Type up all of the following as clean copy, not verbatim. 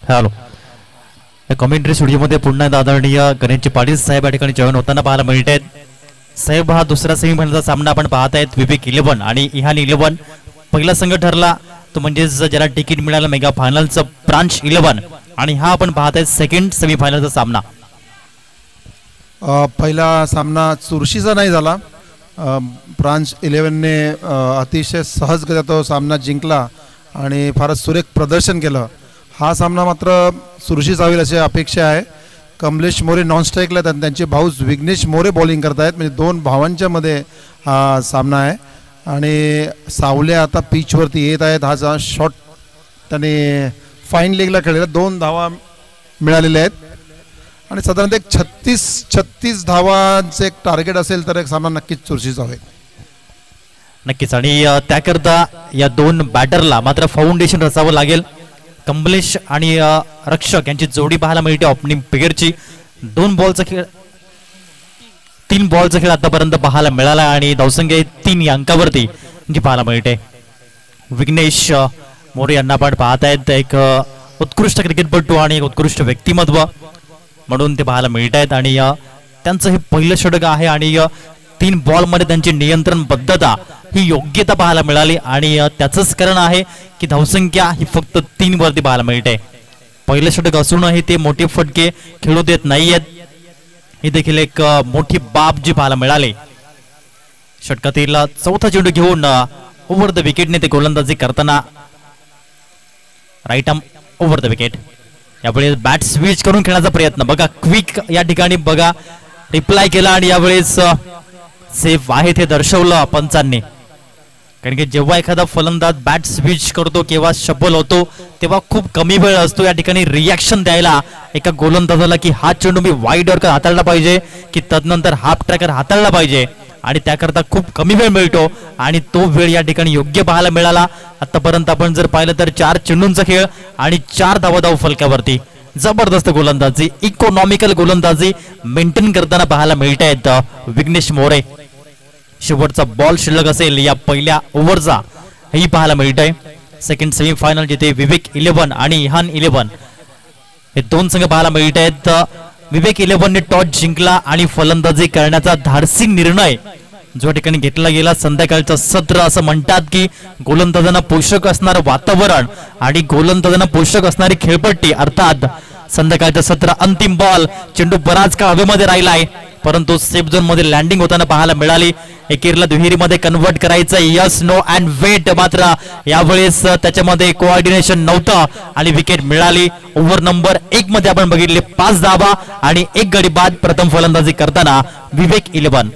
Hello. Commentary स्टुडिओमध्ये पुन्हा आदरणीय गणेशजी पाटील साहेब या ठिकाणी जॉईन होताना पाहायला मिळत आहेत. साहेब, हा दुसरा सेमीफायनलचा सामना आपण पाहत आहेत. विवेक 11 आणि इहान 11. पहिला संघ ठरला तो म्हणजे ज्याला तिकीट मिळालं मेगा फायनलचं ब्रांच 11, आणि हा आपण पाहत आहेत सेकंड सेमीफायनलचा सामना. पहिला सामना चुरशीचा नाही झाला. ब्रांच 11ने अतिशय सहजगत्या तो सामना जिंकला आणि फारच सुरेख प्रदर्शन केलं. हा सामना मात्र चुरशीचा होईल अशी अपेक्षा आहे. कमलेश मोरे नॉन स्ट्राईकला, त्यांचे भाऊ विघ्नेश मोरे बॉलिंग करतायत. म्हणजे दोन भावांच्या मध्ये हा सामना आहे. आणि सावले आता पिचवरती येत आहेत. हा शॉट त्याने फाईन लेगला खेळलेला, 2 धावा मिळालेल्या आहेत आणि साधारणतः एक 36 धावांचे एक टार्गेट असेल तर एक सामना नक्कीच चुरशीचा होईल. नक्कीच. आणि त्याकरता या दोन बॅटरला मात्र फाउंडेशन रचावं लागेल. कमलेश आणि रक्षक यांची जोडी पाहायला मिळते ओपनिंग पेअरची. 2 बॉलचा खेळ, 3 बॉलचा खेळ आतापर्यंत पाहायला मिळाला आणि धावसंख्या 3 अंकावरती जी पाहायला मिळते. विघ्नेश मोरे यांना आपण पाहत आहेत. एक उत्कृष्ट क्रिकेटपटू आणि एक उत्कृष्ट व्यक्तिमत्व म्हणून ते पाहायला मिळत आहेत. आणि त्यांचं हे पहिलं षटक आहे आणि 3 बॉलमध्ये त्यांची नियंत्रणबद्धता ही योग्यता पाहायला मिळाली आणि त्याचंच कारण आहे की धावसंख्या ही फक्त 3 वरती पाहायला मिळते. पहिलं षटक असूनही ते मोठे फटके खेळू देत नाहीयेत. ही देखील एक मोठी बाब जी पाहायला मिळाली. षटकातील चौथा चेंडू घेऊन ओव्हर द विकेटने ते गोलंदाजी करताना right arm over the wicket. यावेळेस बॅट स्विच करून खेळण्याचा प्रयत्न बघा, क्विक या ठिकाणी बघा रिप्लाय केला आणि यावेळेस सेफ आहे ते दर्शवलं पंचांनी. कारण की जेव्हा एखादा फलंदाज बॅट स्विच करतो किंवा शफल होतो तेव्हा खूप कमी वेळ असतो या ठिकाणी रिॲक्शन द्यायला एका गोलंदाजाला की हा चेंडू मी वाईड ऑर्कर हाताळला पाहिजे की तदनंतर हाफ ट्रॅकर हाताळला पाहिजे, आणि त्याकरता खूप कमी वेळ मिळतो आणि तो वेळ या ठिकाणी योग्य पाहायला मिळाला. आतापर्यंत आपण जर पाहिलं तर 4 चेंडूंचा खेळ आणि 4 धावा फलकावरती जबरदस्त गोलंदाजी, इकॉनॉमिकल गोलंदाजी मेंटेन करताना पाहायला मिळत आहेत विघ्नेश मोरे. शेवटचा बॉल शिल्लक असेल या पहिल्या ओव्हरचा ही पाहायला मिळत आहे. सेकंड सेमीफायनल जिथे विवेक 11 आणि इहान 11 हे 2 संघ पाहायला मिळत आहेत. विवेक 11ने टॉस जिंकला आणि फलंदाजी करण्याचा धाडसी निर्णय जो ठिकाणी घेतला गेला. संध्याकाळचं सत्र असं म्हणतात की गोलंदाजांना पोषक असणारं वातावरण आणि गोलंदाजांना पोषक असणारी खेळपट्टी, अर्थात संध्याकाळचं सत्र. अंतिम बॉल, चेंडू बराच काळ हवेमध्ये राहिलाय परंतु सेफ झोन मध्ये लँडिंग होताना पाहायला मिळाली. एकेरीला दुहेरीमध्ये कन्वर्ट करायचं, यस नो अँड वेट, मात्र यावेळेस त्याच्यामध्ये कोऑर्डिनेशन नव्हतं आणि विकेट मिळाली. ओव्हर नंबर 1 मध्ये आपण बघितले 5 धावा आणि 1 गडी बाद. प्रथम फलंदाजी करताना विवेक 11.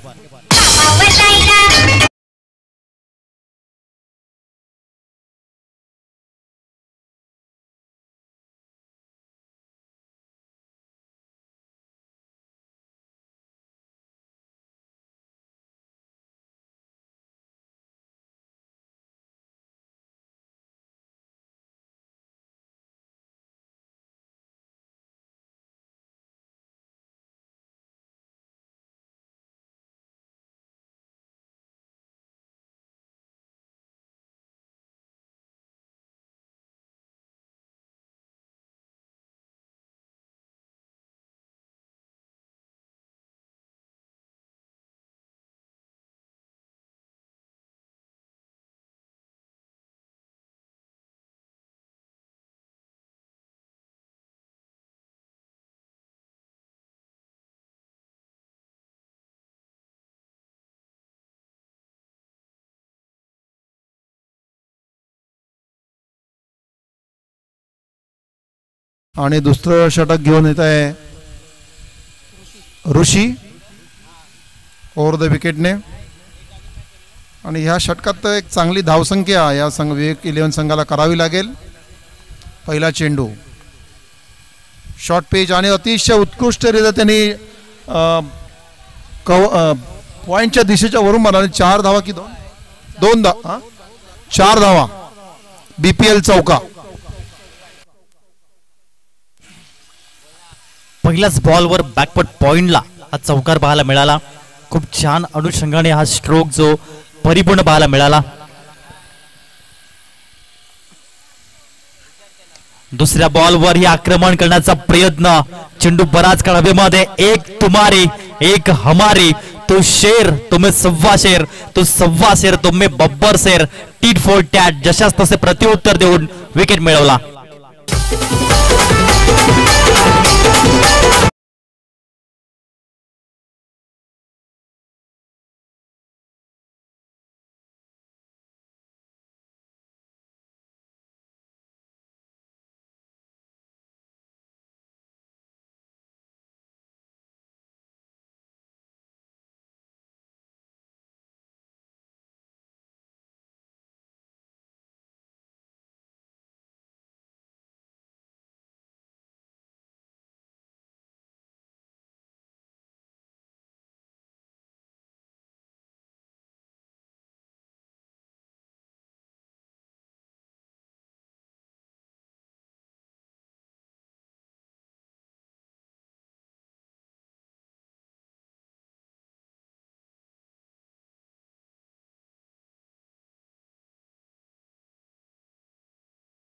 आणि दुसरं षटक घेऊन येत आहे ऋषी ओव्हर द विकेटने. आणि ह्या षटकात एक चांगली धावसंख्या या विवेक 11 संघाला करावी लागेल. पहिला चेंडू शॉर्ट पेज आणि अतिशय उत्कृष्टरित्या त्यांनी पॉइंटच्या दिशेच्या वरून मारला. 4 धावा की 2 धावा, 4 धावा BPL चौका. पहिल्याच बॉलवर बॅकवर्ड पॉइंटला हा चौकार पाहायला मिळाला. खूप छान अनुषंगाने हा स्ट्रोक जो परिपूर्ण पाहायला मिळाला. दुसऱ्या बॉलवर ही आक्रमण करण्याचा प्रयत्न, चेंडू बराच काळ हवेमध्ये, एक तुम्हारी एक हमारी, तो शेर तुम्ही सव्वा शेर, तो सव्वा शेर तुम्ही बब्बर शेर, टीट फॉर टॅट जशाच तसे प्रत्युत्तर देऊन विकेट मिळवला.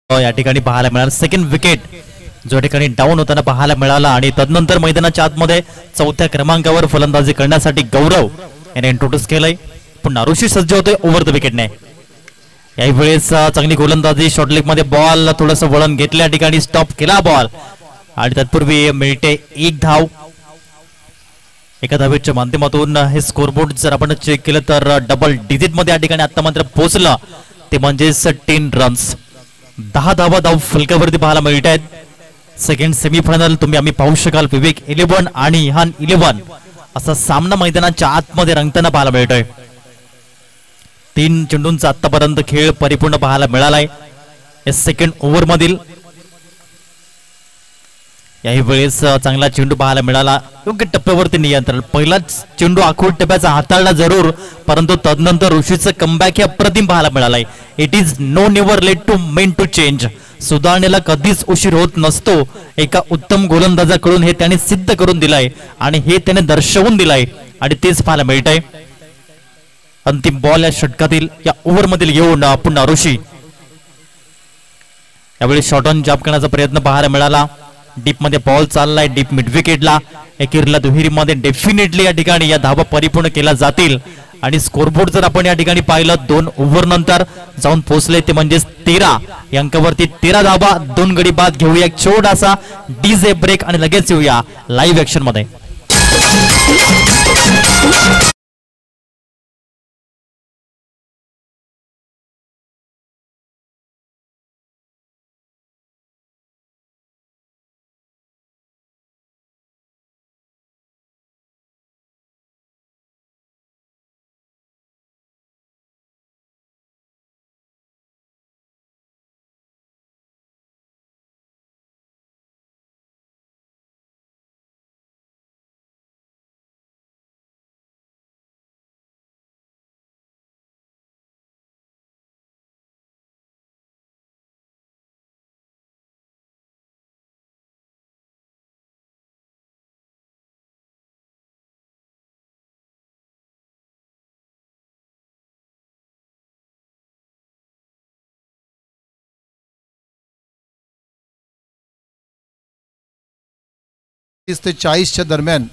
या ठिकाणी पाहायला मिळाला सेकंड विकेट जो ठिकाणी डाऊन होताना पाहायला मिळाला. आणि तदनंतर मैदानाच्या आतमध्ये चौथ्या क्रमांकावर फलंदाजी करण्यासाठी गौरव याने इंट्रोड्यूस केलंय. पुन्हा ऋषी सज्ज होतोय ओव्हर द विकेटने. याही वेळेस चांगली गोलंदाजी, शॉर्टलेग मध्ये बॉल थोडस वळण घेतल्या ठिकाणी स्टॉप केला बॉल आणि तत्पूर्वी मिळते एक धाव. एका धावेच्या माध्यमातून हे स्कोरबोर्ड जर आपण चेक केलं तर डबल डिजिट मध्ये या ठिकाणी आता मात्र पोहोचलं, ते म्हणजेच 10 रन्स. 10 धावा धाव फलकावरती पाहायला मिळत आहेत. सेकंड सेमीफायनल तुम्ही आम्ही पाहू शकाल. विवेक 11 आणि इहान 11 असा सामना मैदानाच्या आतमध्ये रंगताना पाहायला मिळतोय. 3 चेंडूंचा आतापर्यंत खेळ परिपूर्ण पाहायला मिळालाय. या सेकंड ओव्हर मधील याही वेळेस चांगला चेंडू पाहायला मिळाला. योग्य टप्प्यावरती नियंत्रण. पहिलाच चेंडू आखूड टप्प्याचा हाताळला जरूर, परंतु तदनंतर ऋषीचं कमबॅक हे अप्रतिम पाहायला मिळालंय. It is no never late to men to change. सुधारणेला कधीच उशीर होत नसतो. एका उत्तम गोलंदाजाकडून हे त्याने सिद्ध करून दिलाय आणि हे त्याने दर्शवून दिलाय आणि तेच पाहायला मिळतंय. अंतिम बॉल या षटकातील या ओव्हर मधील घेऊन पुन्हा ऋषी यावेळी शॉर्ट ऑन जॉब करण्याचा प्रयत्न पाहायला मिळाला. डीप मध्ये बॉल चाललाय, डीप मिड विकेटला. एकेरीला दुहेरीमध्ये डेफिनेटली या ठिकाणी या धावा परिपूर्ण केल्या जातील. आणि स्कोरबोर्ड जर आपण या ठिकाणी पाहिलं 2 ओव्हर नंतर जाऊन पोहोचले ते म्हणजेच 13 या अंकावरती 13 धावा. 2 गडी बाद घेऊया एक छोटासा डीजे ब्रेक आणि लगेच येऊया लाईव्ह ऍक्शन मध्ये. ते 40च्या दरम्यान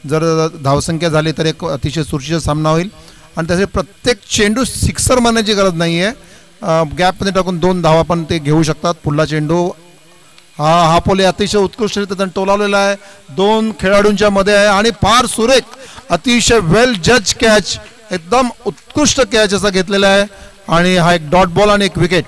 जर धावसंख्या झाली तर एक अतिशय चुरशीचा सामना होईल. आणि त्याचे प्रत्येक चेंडू सिक्सर मारण्याची गरज नाही आहे. गॅपमध्ये टाकून 2 धावा पण ते घेऊ शकतात. पुढला चेंडू हा पोले अतिशय उत्कृष्टरित्या टोलावलेला आहे. 2 खेळाडूंच्या मध्ये आहे आणि फार सुरेख अतिशय वेल जज कॅच, एकदम उत्कृष्ट कॅच असा घेतलेला आहे. आणि हा एक डॉट बॉल आणि एक विकेट.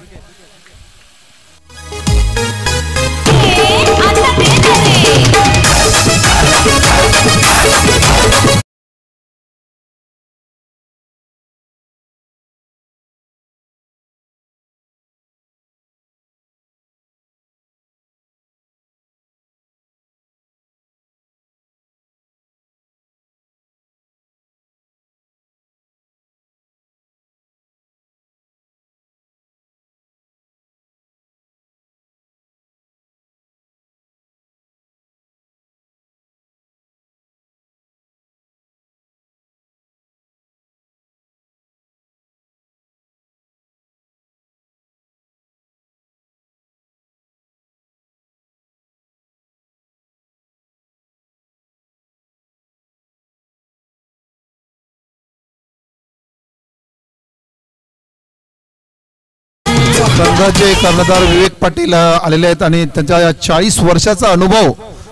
संघाचे कर्णधार विवेक पाटील आलेले आहेत आणि त्यांच्या 40 वर्षाचा अनुभव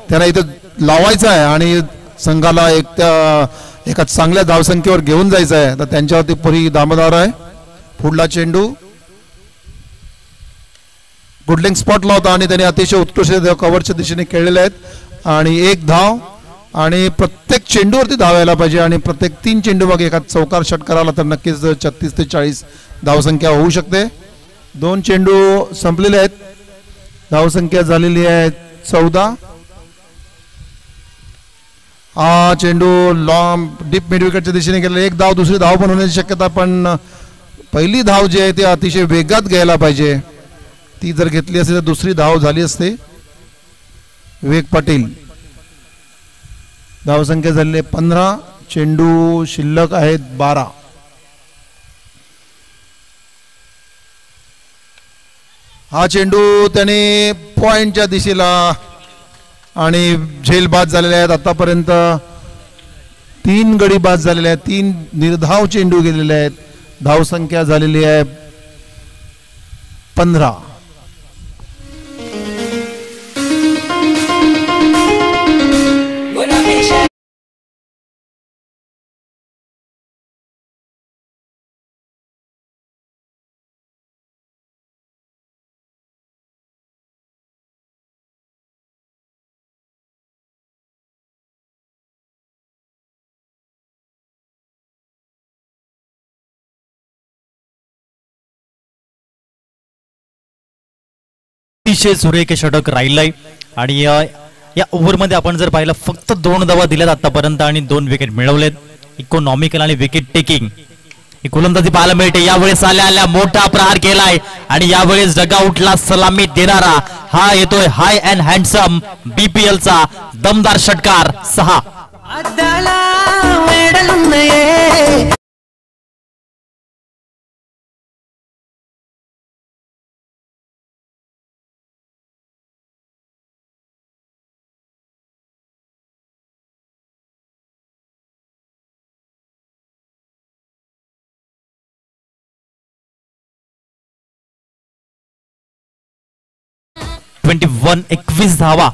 त्यांना इथं लावायचा आहे आणि संघाला एका चांगल्या धावसंख्येवर घेऊन जायचं आहे. तर त्यांच्यावरती पुरी दामदार आहे. पुढला चेंडू गुडलिंग स्पॉटला होता आणि त्यांनी अतिशय उत्कृष्ट कव्हरच्या दिशेने खेळलेले आहेत आणि 1 धाव आणि प्रत्येक चेंडूवरती धाव यायला पाहिजे आणि प्रत्येक 3 चेंडू मग एका चौकार षटकार आला तर नक्कीच 36 ते 40 धावसंख्या होऊ शकते. 2 चेंडू संपलेले आहेत. धावसंख्या झालेली आहे 14. हा चेंडू लॉंग डीप मिड विकेटच्या दिशेने गेला. 1 धाव, दुसरी धाव पण होण्याची शक्यता, पण पहिली धाव जी आहे ती अतिशय वेगात घ्यायला पाहिजे. ती जर घेतली असती तर दुसरी धाव झाली असते. विवेक पाटील. धावसंख्या झालेली 15. चेंडू शिल्लक आहेत 12. हा चेंडू त्याने पॉइंटच्या दिशेला आणि झेल बाद झालेले आहेत. आतापर्यंत 3 गडी बाद झालेले आहेत. 3 निर्धाव चेंडू गेलेले आहेत. धावसंख्या झालेली आहे 15. अतिशय सुरेख षटक राहिलंय आणि या ओव्हरमध्ये आपण जर पाहिलं फक्त 2 धावा दिल्यात आतापर्यंत आणि 2 विकेट मिळवलेत. इकॉनॉमिकल आणि विकेट टेकिंग ही गोलंदाजी पाहायला मिळते. यावेळेस आल्या मोठा प्रहार केलाय आणि यावेळेस डगआउटला सलामी देणारा हा येतोय हाय अँड हँडसम BPL चा दमदार षटकार 6. .21 21 धावा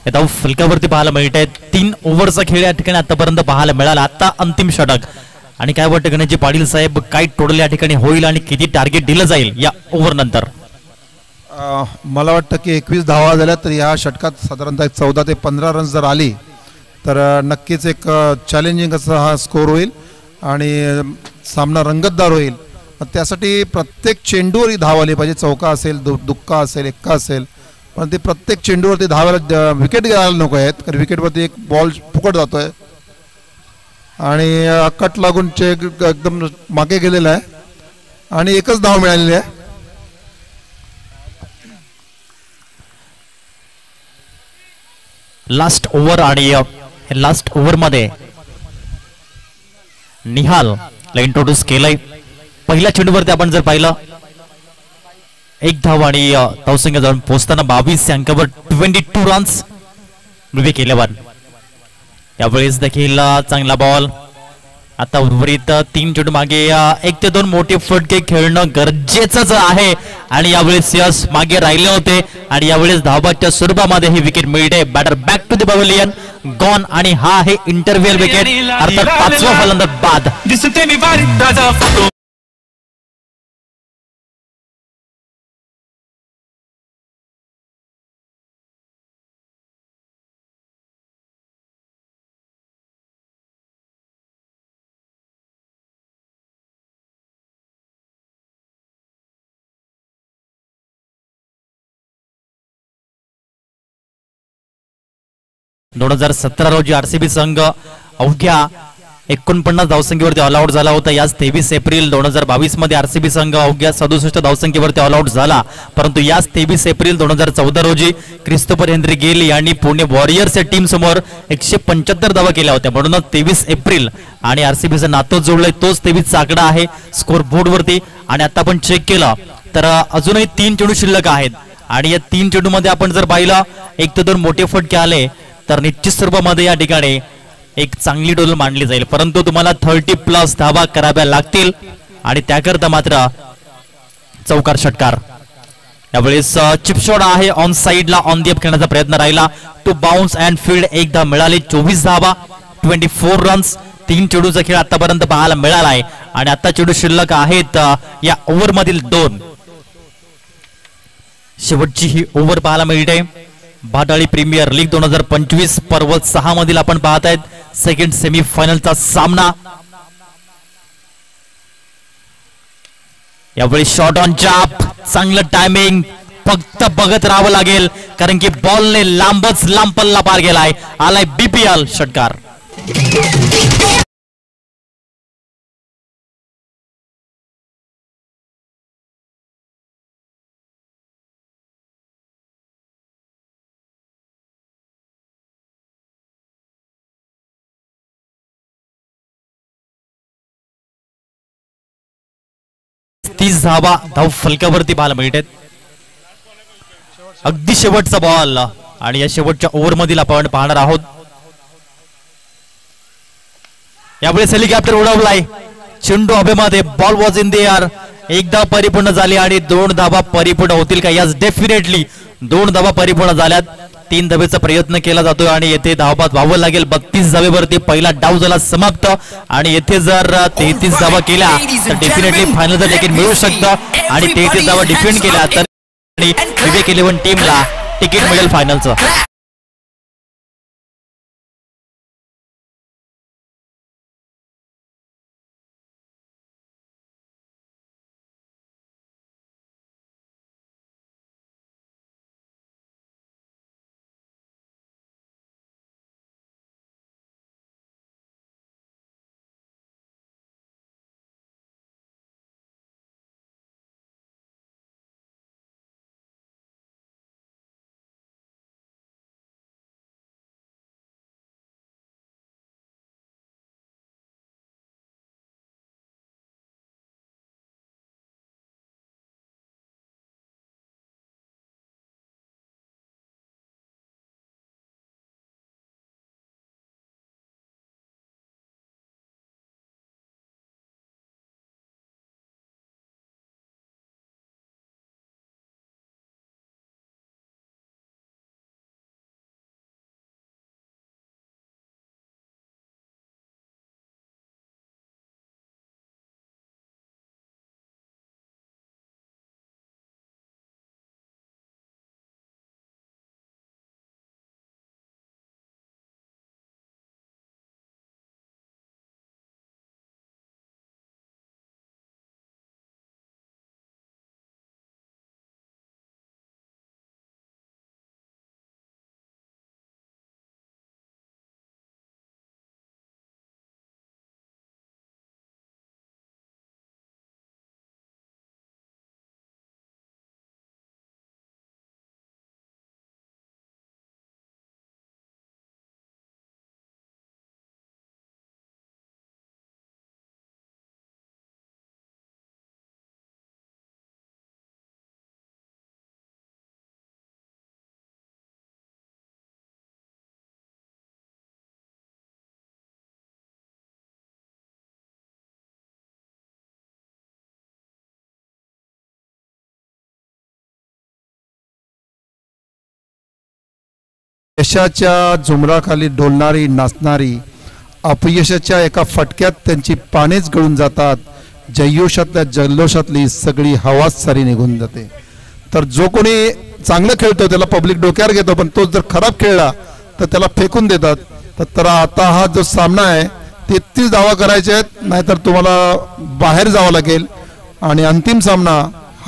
या धाव फलकावरती पाहायला मिळत आहेत. 3 ओव्हरचा खेळ या ठिकाणी आतापर्यंत पाहायला मिळाला. आता अंतिम षटक आणि काय वाटतं गणेशजी पाटील साहेब, काय टोटल या ठिकाणी होईल आणि किती टार्गेट दिलं जाईल या ओव्हर नंतर? मला वाटतं की 21 धावा झाल्या तर या षटकात साधारणतः 14 ते 15 रन्स जर आली तर नक्कीच एक चॅलेंजिंग असा हा स्कोर होईल आणि सामना रंगतदार होईल. त्यासाठी प्रत्येक चेंडूवरही धाव आली पाहिजे. चौका असेल, दुक्का असेल, एक्का असेल, पण ते प्रत्येक चेंडूवरती धावायला विकेट घ्यायला नको आहेत कारण विकेटवरती एक बॉल फुकट जातोय आणि कट लागून चेक एकदम मागे गेलेला आहे आणि एकच धाव मिळालेली आहे. लास्ट ओव्हर आणि लास्ट ओव्हर मध्ये निहाल ला इंट्रोड्यूस केलंय. पहिल्या चेंडूवरती आपण जर पाहिलं 1 धाव आणि धावसंख्या जाऊन पोहोचताना 22 अंकावर 22 रन्स विवेक 11. यावेळेस देखील चांगला बॉल. आता उर्वरित 3 चेंडू मागे 1 ते 2 मोठे फटके खेळणं गरजेचंच आहे आणि यावेळेस यश मागे राहिले होते आणि यावेळेस धावाच्या स्वरूपामध्ये ही विकेट मिळते. Batter back to the pavilion gone आणि हा आहे इंटरव्हल विकेट अर्थात 5वा फलंदाज बाद. दोन 2017 रोजी RCB संघ अवघ्या 49 धावसंख्येवरती ऑल आउट झाला होता. याच 23 एप्रिल 2022 मध्ये RCB संघ अवघ्या 67 धावसंख्येवरती ऑल आउट झाला. परंतु याच 23 एप्रिल 2014 रोजी क्रिस्तोफर हेनरी गेल यांनी पुणे वॉरियर्स या टीम समोर 175 धावा केल्या होत्या. म्हणूनच 23 एप्रिल आणि RCBचं नातं जोडलंय तोच 23 चा आकडा आहे स्कोर बोर्ड वरती. आणि आता आपण चेक केलं तर अजूनही 3 चेंडू शिल्लक आहेत आणि या 3 चेंडू मध्ये आपण जर पाहिलं 1 ते 2 मोठे फटके आले तर निश्चित स्वरूपामध्ये या ठिकाणी एक चांगली टोटल मांडली जाईल. परंतु तुम्हाला 30+ धावा कराव्या लागतील आणि त्याकरता मात्र चौकार षटकार. यावेळेस चिप शॉट आहे ऑन साइडला ऑन दी अप खेळण्याचा प्रयत्न राहिला. टू बाउन्स अँड फील्ड एक धाव मिळाली. 24 धावा 24 रन्स. 3 चेंडूचा खेळ आतापर्यंत पाहायला मिळाला आहे आणि आता चेंडू शिल्लक आहेत या ओव्हर मधील 2. शेवटची ही ओव्हर पाहायला मिळते. भाटाळी प्रीमियर लीग 2025 पर्वत 6 मधील आपण पाहत आहेत सेकंड सेमी फायनलचा सामना. यावेळी शॉट ऑन चाप. चांगलं टायमिंग. फक्त बघत राहावं लागेल कारण की बॉलने लांबच लांब पल्ला पार गेलाय. आलाय BPL षटकार. तीस धावा धाव फलकावरती पाहायला मिळतात. अगदी शेवटचा बॉल आणि या शेवटच्या ओव्हर मधील आपण पाहणार आहोत. यावेळेस हेलिकॉप्टर उडवलाय. चेंडू हवेमध्ये. Ball was in the air. एक धाव परिपूर्ण झाली आणि 2 धावा परिपूर्ण होतील का? यास डेफिनेटली 2 धावा परिपूर्ण झाल्यात. 3 धावेचा प्रयत्न केला जातोय आणि येथे धावबाद व्हावं लागेल. 32 धावेवरती पहिला डाव झाला समाप्त आणि येथे जर 33 धावा केल्या तर डेफिनेटली फायनलचं तिकीट मिळू शकतं आणि 33 धावा डिफेंड केल्या तर विवेक 11 टीमला तिकीट मिळेल फायनलचं. यशाच्या झुमराखाली डोलणारी नाचणारी, अपयशाच्या एका फटक्यात त्यांची पानेच गळून जातात. जल्लोषातल्या जल्लोषातली सगळी हवाच सारी निघून जाते. तर जो कोणी चांगलं खेळतो त्याला पब्लिक डोक्यावर घेतो, पण तो जर खराब खेळला तर त्याला फेकून देतात. तर आता हा जो सामना आहे 33 धावा करायचे आहेत, नाहीतर तुम्हाला बाहेर जावं लागेल. आणि अंतिम सामना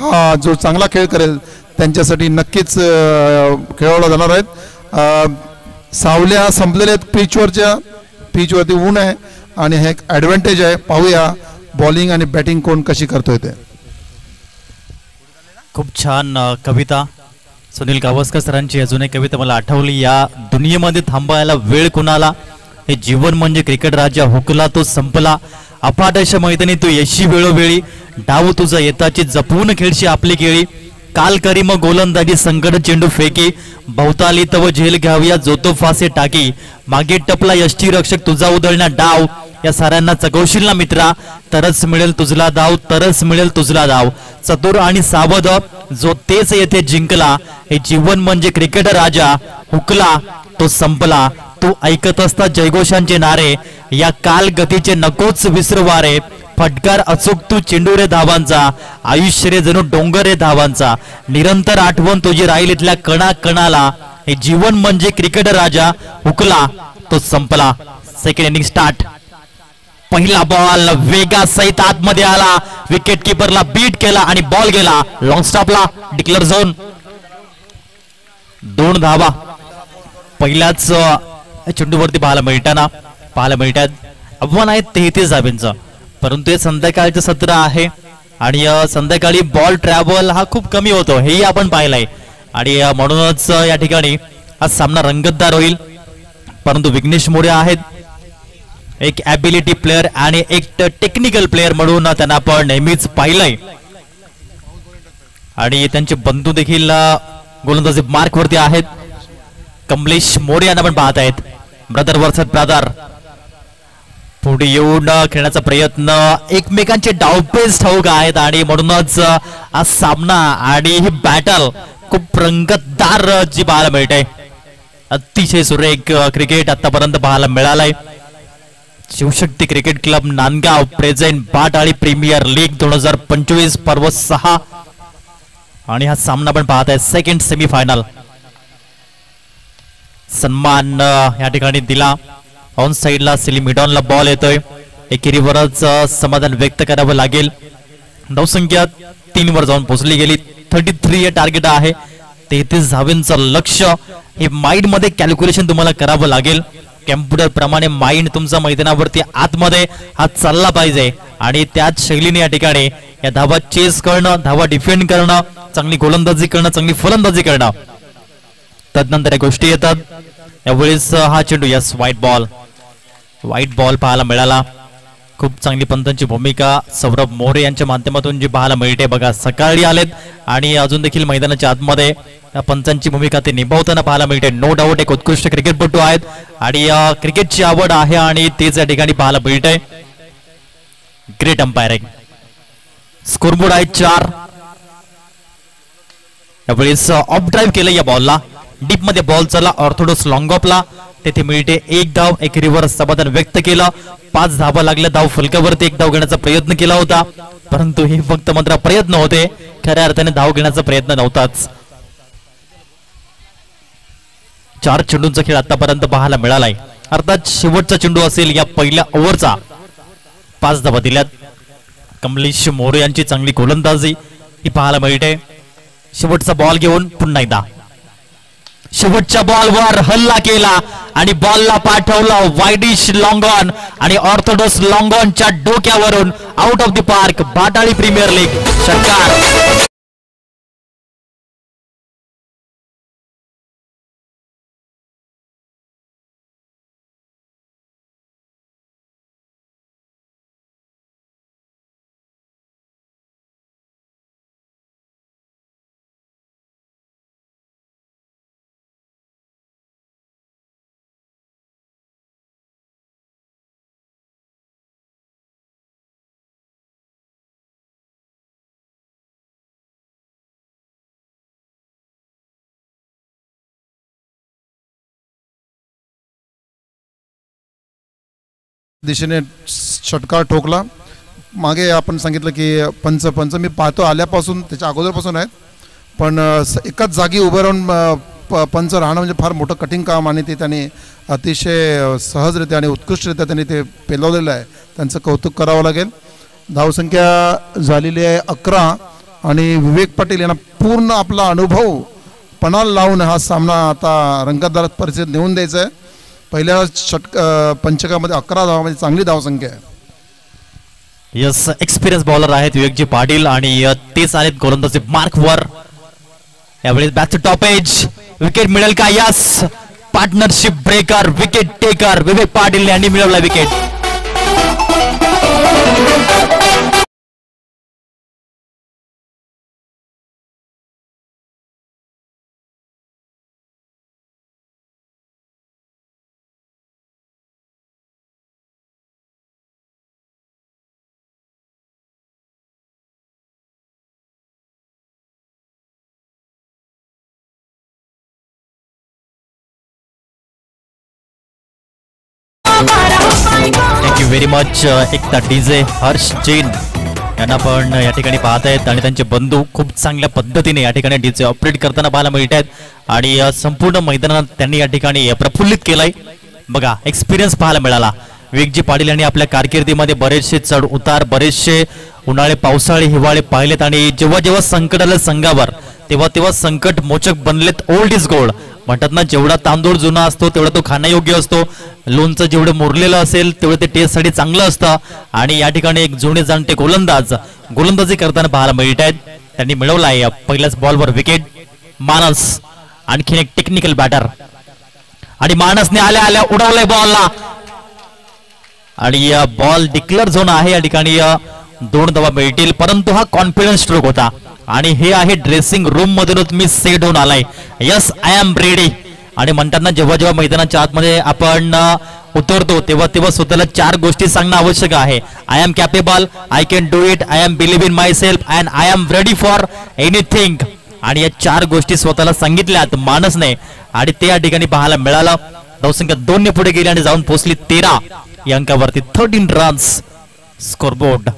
हा जो चांगला खेळ करेल त्यांच्यासाठी नक्कीच खेळवला जाणार आहेत. सावल्या संपलेल्या आहेत. पिचवरती ऊन आहे आणि हे एक ॲडव्हान्टेज आहे. पाहूया बॉलिंग आणि बॅटिंग कोण कशी करतोय ते. खूप छान कविता सुनील गावस्कर सरांची. अजून एक कविता मला आठवली. या दुनियेमध्ये थांबायला वेळ कुणाला, हे जीवन म्हणजे क्रिकेट राजा, हुकला तो संपला. अफाट अशा मैदानी तू येशी वेळोवेळी, डाव तुझा येताची जपून खेळशी आपली केळी. काल करी मग गोलंदाजी संकट चेंडू फेकी भवताली तव झेल घ्यावया जो तो फासे टाकी मागे टपला यष्टी रक्षक तुझा उधळण्या डाव या साऱ्यांना चगवशील ना मित्रा तरच मिळेल तुझला धाव तरच मिळेल तुझला धाव चतुर आणि सावध जो तेच येथे जिंकला हे जीवन म्हणजे क्रिकेट राजा हुकला तो संपला तू ऐकत असता जयघोषांचे नारे या काल गतीचे नकोच विसरवारे फटकार अचूक तू चेंडू रे धावांचा आयुष्य रे जणू डोंगर रे धावांचा निरंतर आठवण तुझी राहील इथल्या कणा कणाला हे जीवन म्हणजे क्रिकेट राजा हुकला तो संपला सेकंड इनिंग स्टार्ट पहिला बॉल वेगा सहित आतमध्ये आला विकेट किपरला बीट केला आणि बॉल गेला लॉंग स्टॉपला डिक्लेअर झोन 2 धावा पहिल्याच चेंडूवरती पाहायला मिळतात आव्हान आहे 33 धाब्यांचं परंतु हे संध्याकाळचं सत्र आहे आणि संध्याकाळी बॉल ट्रॅव्हल हा खूप कमी होतो हेही आपण पाहिलंय आणि म्हणूनच या ठिकाणी हा सामना रंगतदार होईल परंतु विघ्नेश मोरे आहेत एक ॲबिलिटी प्लेअर आणि एक टेक्निकल प्लेअर म्हणून त्यांना आपण नेहमीच पाहिलंय आणि त्यांचे बंधू देखील गोलंदाजी मार्क वरती आहेत कमलेश मोरे यांना पण पाहत आहेत ब्रदर वर्सेस ब्रदर पुढे येऊन खेळण्याचा प्रयत्न एकमेकांचे डावपेच ठाऊक आहेत आणि म्हणूनच हा सामना आणि ही बॅटल खूप रंगतदार जी पाहायला मिळते अतिशय सुरेख क्रिकेट आतापर्यंत पाहायला मिळालंय Shivshakti cricket club Nandgaon present Batali premier league 2025 पर्व 6 आणि हा सामना पण पाहत आहे सेकंड सेमीफायनल सन्मान या ठिकाणी दिला ऑन साइडला सिली मिडॉनला बॉल येतोय एकेरीवरच समाधान व्यक्त करावं लागेल धावसंख्या 3 वर जाऊन पोहोचली गेली 33 हे टार्गेट आहे 33 धावांचं लक्ष्य हे माइंड मध्ये कॅल्क्युलेशन तुम्हाला करावं लागेल कॅम्प्युटर प्रमाणे माइंड तुमचा मैदानावरती आतमध्ये हा चालला पाहिजे आणि त्याच शैलीने या ठिकाणी या धावा चेस करणं धावा डिफेंड करणं चांगली गोलंदाजी करणं चांगली फलंदाजी करणं तदनंतर या गोष्टी येतात यावेळेस हा चेंडू यस व्हाईट बॉल पाहायला मिळाला खूप चांगली पंतांची भूमिका सौरभ मोरे यांच्या माध्यमातून जी पाहायला मिळते बघा सकाळी आलेत आणि अजून देखील मैदानाच्या आतमध्ये पंचांची भूमिका ते निभावताना पाहायला मिळते नो डाऊट एक उत्कृष्ट क्रिकेटपटू आहेत आणि क्रिकेटची आवड आहे आणि तेच या ठिकाणी पाहायला मिळतंय ग्रेट अंपायरिंग स्कोरबोर्ड आहे 4 यावेळेस ऑफ ड्राईव्ह केलं या बॉलला डीप मध्ये बॉल चला ऑर्थोडॉक्स लॉंग ऑफला तेथे मिळते 1 धाव एकेरीवर समाधान व्यक्त केलं 5 धावा लागल्या धाव फलकावरती 1 धाव घेण्याचा प्रयत्न केला होता परंतु हे फक्त मात्र प्रयत्न होते खऱ्या अर्थाने धाव घेण्याचा प्रयत्न नव्हताच 4 चेंडूंचा खेळ आतापर्यंत पाहायला मिळालाय अर्थात शेवटचा चेंडू असेल या पहिल्या ओव्हरचा 5 धावा दिल्यात कमलेश मोरे यांची चांगली गोलंदाजी ही पाहायला मिळते शेवटचा बॉल घेऊन पुन्हा एकदा शेवटच्या बॉलवर हल्ला केला आणि बॉलला पाठवला वाईडिश लॉंग ऑन आणि ऑर्थोडॉक्स लॉंग ऑनच्या डोक्यावरून out of the park Batali premier league षटकार दिशेने षटकार ठोकला मागे आपण सांगितलं की पंच मी पाहतो आल्यापासून त्याच्या अगोदरपासून आहेत पण एकाच जागी उभं राहून पंच राहणं म्हणजे फार मोठं कठीण काम आणि ते त्यांनी अतिशय सहजरित्या आणि उत्कृष्टरित्या त्यांनी ते पेलवलेलं आहे त्यांचं कौतुक करावं लागेल धावसंख्या झालेली आहे 11 आणि विवेक पाटील यांना पूर्ण आपला अनुभव पणाला लावून हा सामना आता रंगतदार परिस्थितीत नेऊन द्यायचा आहे पहिल्या पंचकामध्ये 11 धावामध्ये चांगली धावसंख्या आहे यस एक्सपिरियन्स बॉलर आहेत विवेकजी पाटील आणि तेच आहेत गोलंदाजी मार्क वर यावेळेस back to top edge wicket मिळेल का yes partnership breaker wicket taker Vivek Patil यांनी मिळवला wicket thank you very much. Ekta DJ Harsh Jain यांना पण या ठिकाणी पाहत आहेत आणि त्यांचे बंधू खूप चांगल्या पद्धतीने या ठिकाणी डीजे ऑपरेट करताना पाहायला मिळत आहेत आणि संपूर्ण मैदानात त्यांनी या ठिकाणी प्रफुल्लित केलंय. बघा एक्सपिरियन्स पाहायला मिळाला. विवेकजी पाटील यांनी आपल्या कारकिर्दीमध्ये बरेचसे चढ उतार, बरेचसे उन्हाळे पावसाळे हिवाळे पाहिलेत आणि जेव्हा जेव्हा संकट आलं संघावर तेव्हा तेव्हा संकट मोचक बनलेत. ओल्ड इज गोल्ड म्हणतात ना, जेवढा तांदूळ जुना असतो तेवढा तो खाण्यायोग्य असतो. लोणचं जेवढं मुरलेलं असेल तेवढं ते टेस्टसाठी चांगलं असतं आणि या ठिकाणी एक जुने जाणते गोलंदाजी करताना पाहायला मिळत आहेत. त्यांनी मिळवलाय पहिल्याच बॉलवर विकेट. मानस आणखीन एक टेक्निकल बॅटर आणि मानसने आल्या आल्या उडवलाय बॉलला आणि बॉल डिक्लेअर झोन आहे. या ठिकाणी 2 धावा मिळतील परंतु हा कॉन्फिडन्स स्ट्रोक होता आणि हे आहे ड्रेसिंग रूम मधूनच मी सेट होऊन आलाय. Yes I am ready. आणि म्हणतात ना, जेव्हा जेव्हा मैदानाच्या आतमध्ये आपण उतरतो तेव्हा तेव्हा स्वतःला 4 गोष्टी सांगणं आवश्यक आहे. I am capable, I can do it, I am believe in my self and I am ready for anything. आणि या 4 गोष्टी स्वतःला सांगितल्यात मानसने आणि ते या ठिकाणी पाहायला मिळालं. धावसंख्या 2 ने पुढे गेली आणि जाऊन पोहोचली 13 या अंकावरती. 13 रन्स स्कोरबोर्ड.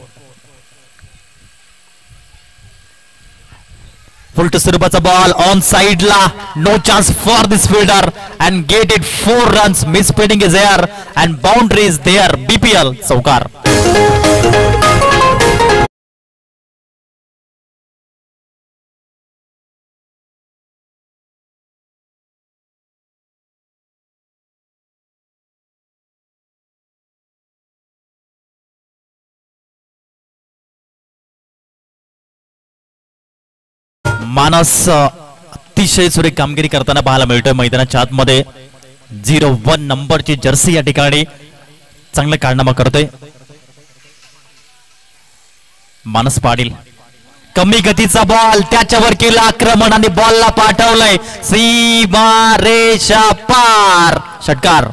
फुलट स्वरूपाचा बॉल ऑन साइडला. No chance for this fielder and get it 4 runs. Misfielding is there and boundary is there. BPL चौकार. मानस अतिशय सुरेख कामगिरी करताना पाहायला मिळतोय मैदानाच्या आतमध्ये. 01 नंबरची जर्सी या ठिकाणी चांगला कारनामा करतोय मानस पाटील. कमी गतीचा बॉल त्याच्यावर केलं आक्रमण आणि बॉलला पाठवलंय सीमा रेषा पार. षटकार.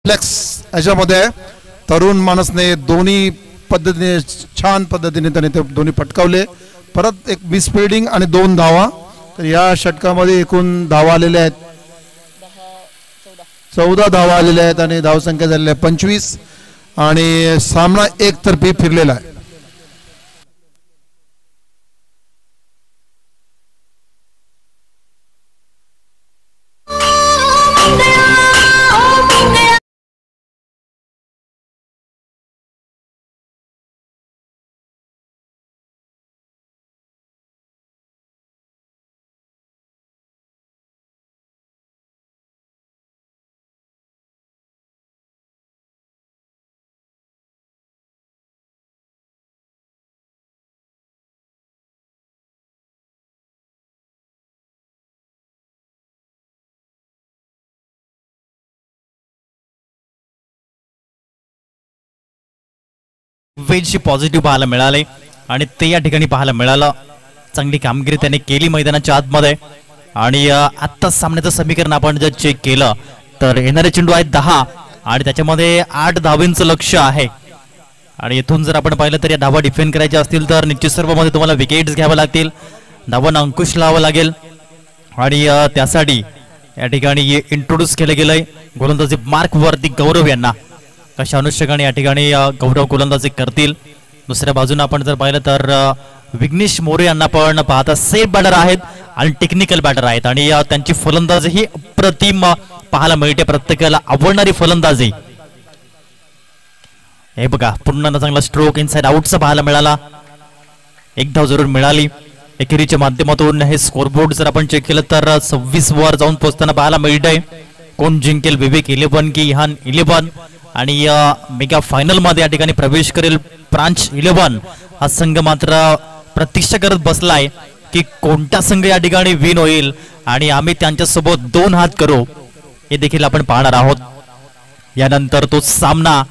फ्लेक्स याच्यामध्ये तरुण माणसने दोन्ही पद्धतीने छान पद्धतीने त्याने ते दोन्ही पटकावले. परत एक मिस फिल्डिंग आणि 2 धावा. तर या षटकामध्ये एकूण धावा आलेल्या आहेत 14 धावा आलेल्या आहेत आणि धावसंख्या झालेली आहे 25 आणि सामना एकतर्फी फिरलेला आहे. वेजशी पॉझिटिव्ह पाहायला मिळाले आणि ते या ठिकाणी पाहायला मिळालं. चांगली कामगिरी त्याने केली मैदानाच्या आतमध्ये आणि आत्ता सामन्याचं समीकरण आपण जर चेक केलं तर येणारे चेंडू आहेत 10 आणि त्याच्यामध्ये 8 धावांचं लक्ष आहे आणि इथून जर आपण पाहिलं तर या धावा डिफेंड करायच्या असतील तर निश्चित सर्वांमध्ये तुम्हाला विकेट्स घ्यावं लागतील. धावांना अंकुश लावावं लागेल आणि त्यासाठी या ठिकाणी इंट्रोड्यूस केलं गेलंय गोलंदाजी मार्क वरती गौरव यांना. कशा अनुषंगाने या ठिकाणी गौरव गोलंदाजी करतील. दुसऱ्या बाजूने आपण जर पाहिलं तर विघ्नेश मोरे यांना पण पाहता सेफ बॅटर आहेत आणि टेक्निकल बॅटर आहेत आणि त्यांची फलंदाजी ही अप्रतिम पाहायला मिळते. प्रत्येकाला आवडणारी फलंदाजी. हे बघा पुन्हा चांगला स्ट्रोक इनसाइड आउटचा पाहायला मिळाला. 1 धाव जरूर मिळाली. एकेरीच्या माध्यमातून हे स्कोरबोर्ड जर आपण चेक केलं तर 26 वर जाऊन पोहोचताना पाहायला मिळतंय. कोण जिंकेल, विवेक 11 की इहान 11 आणि मेगा फायनल मध्ये या ठिकाणी प्रवेश करेल ब्रांच 11. हा संघ मात्र प्रतीक्षा करत बसलाय की कोणता संघ या ठिकाणी विन होईल आणि आम्ही त्यांच्यासोबत 2 हात करू हे देखील आपण पाहणार आहोत. यानंतर तो सामना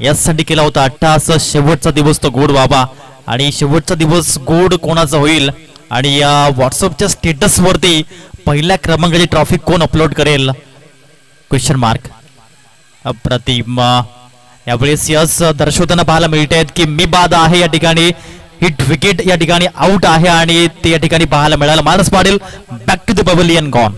यासाठी केला होता 18 शेवटचा दिवस तो गोड व्हावा आणि शेवटचा दिवस गोड कोणाचा होईल आणि या व्हॉट्सअपच्या स्टेटस वरती पहिल्या क्रमांकाची ट्रॉफी कोण अपलोड करेल क्वेश्चन मार्क. अप्रतिम. यावेळेस यस दर्शवताना पाहायला मिळत आहेत की मी बाद आहे या ठिकाणी हिट विकेट या ठिकाणी आउट आहे आणि ते या ठिकाणी पाहायला मिळालं. Manas Patil back to the pavilion gone.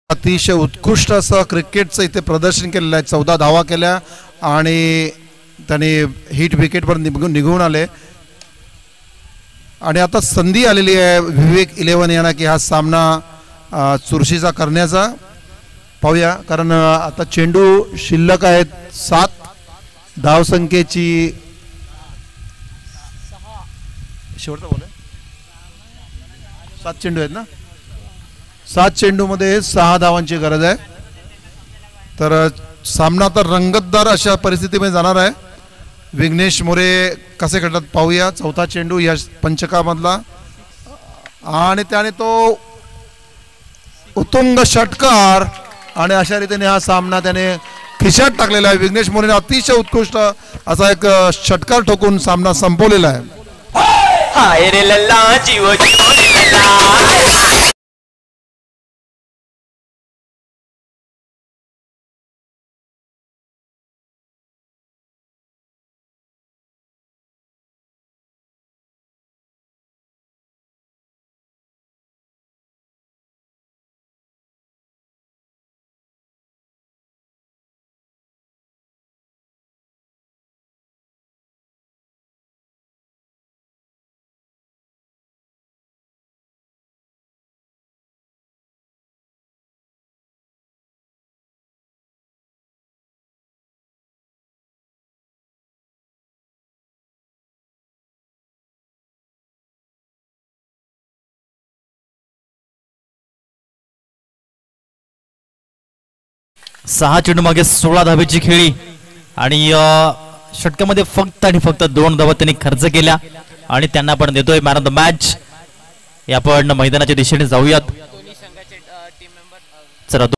अतिशय उत्कृष्ट असं क्रिकेटचं इथे प्रदर्शन केलेलं आहे. 14 धावा केल्या आणि त्याने हिट विकेटवर निघून आले आणि आता संधी आलेली आहे विवेक 11 यांना की हा सामना चुरशीचा करण्याचा. पाहूया कारण आता चेंडू शिल्लक आहेत 7 धावसंख्येची. शेवटचा बोल 7 चेंडू आहेत ना. 7 चेंडूमध्ये 6 धावांची गरज आहे. तर सामना तर रंगतदार अशा परिस्थितीमध्ये जाणार आहे. विघ्नेश मोरे कसे खेळतात पाहूया. चौथा चेंडू या पंचकामधला आणि त्याने तो उत्तुंग षटकार आणि अशा रीतीने हा सामना त्याने खिशात टाकलेला आहे. विघ्नेश मोरेने अतिशय उत्कृष्ट असा एक षटकार ठोकून सामना संपवलेला आहे. सहा चेंडू मागे 16 धावेची खेळी आणि षटकामध्ये फक्त आणि फक्त 2 धावा त्यांनी खर्च केल्या आणि त्यांना आपण देतोय मॅन ऑफ द मॅच. आपण मैदानाच्या दिशेने जाऊयात. चला